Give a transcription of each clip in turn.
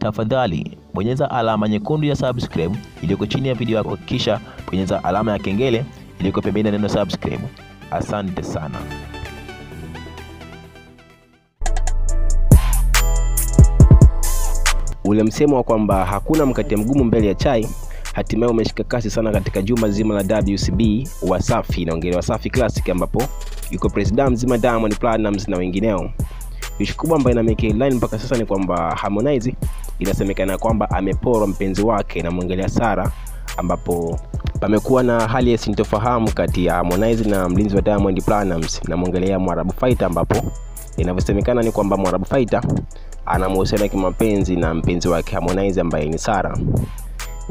tafadhali bonyeza alama nyekundu ya subscribe iliyoko chini ya video yako, kisha bonyeza alama ya kengele iliyoko pembeni ya neno subscribe. Asante sana. Ule msemo wa kwamba hakuna mkate mgumu mbele ya chai hatimaye umeshika kasi sana katika juma zima la WCB Wasafi, na ongelea Wasafi Classic, ambapo yuko president mzima Diamond Platnumz na wengineo. Ishu kubwa ambayo ina make headline mpaka sasa ni kwamba Harmonize inasemekana kwamba ameporwa mpenzi wake na mwongelea Sara, ambapo pamekuwa na hali ya sintofahamu kati ya Harmonize na mlinzi wa Diamond Platnumz na mwongelea Mwarabu Fighter, ambapo inavyosemekana ni kwamba Mwarabu Fighter ana mahusiano ya kimapenzi na mpenzi wake Harmonize ambaye ni Sara.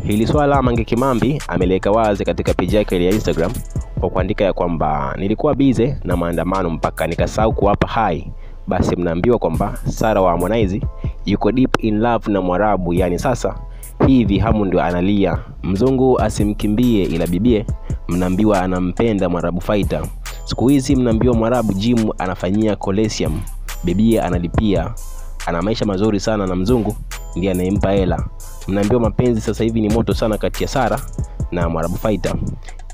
Hili swala Mange Kimambi ameleka wazi katika page yake ya Instagram kwa kuandika ya kwamba nilikuwa busy na maandamano mpaka nikasahau kuwapa hai. Basi mnaambiwa kwamba Sara wa Harmonize yuko deep in love na Mwarabu, yani sasa hivi Hamu ndio analia mzungu asimkimbie, ila bibie mnaambiwa anampenda Mwarabu Fighter. Siku hizi mnaambiwa Mwarabu gym anafanyia Coliseum, bibie analipia, ana maisha mazuri sana na mzungu ndiye anayempa hela. Mnaambiwa mapenzi sasa hivi ni moto sana kati ya Sara na Mwarabu Fighter,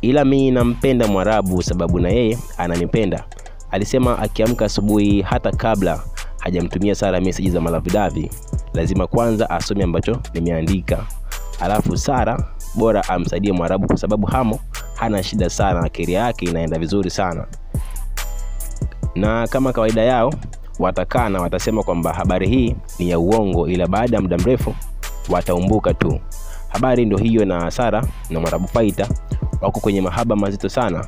ila mimi nampenda Mwarabu sababu na yeye ananipenda, alisema akiamka asubuhi. Hata kabla hajamtumia Sara message za malavidavi, lazima kwanza asome ambacho nimeandika, alafu Sara bora amsaidie Mwarabu kwa sababu Hamo hana shida sana na career yake inaenda vizuri sana. Na kama kawaida yao watakaa na watasema kwamba habari hii ni ya uongo, ila baada ya muda mrefu wataumbuka tu. Habari ndio hiyo, na Sara na Mwarabu Fighter wako kwenye mahaba mazito sana,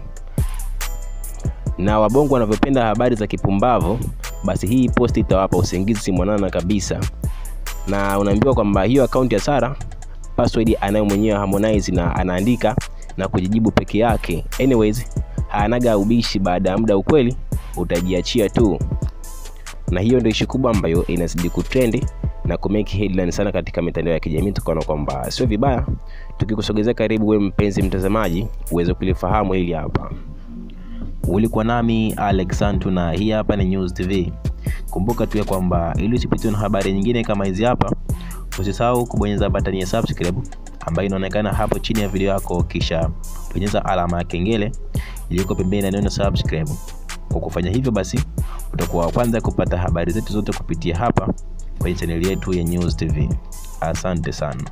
na wabongo wanavyopenda habari za kipumbavu, basi hii post itawapa usingizi mwanana kabisa. Na unaambiwa kwamba hiyo account ya Sara password anayo mwenyewe Harmonize na anaandika na kujijibu peke yake. Anyways, hanaga ubishi, baada ya muda ukweli utajiachia tu. Na hiyo ndio issue kubwa ambayo inazidi kutrend na kumake headline sana katika mitandao ya kijamii. Tukaona kwamba sio vibaya tukikusogezea karibu wewe mpenzi mtazamaji uweze kulifahamu hili hapa. Ulikuwa nami Alex Santu na hii hapa ni News TV. Kumbuka tu ya kwamba ili usipitwe na habari nyingine kama hizi hapa, usisahau kubonyeza button ya subscribe ambayo inaonekana hapo chini ya video yako, kisha bonyeza alama ya kengele iliyoko pembeni ya neno subscribe. Kwa kufanya hivyo basi utakuwa wa kwanza kupata habari zetu zote kupitia hapa kwenye channel yetu ya News TV. Asante sana.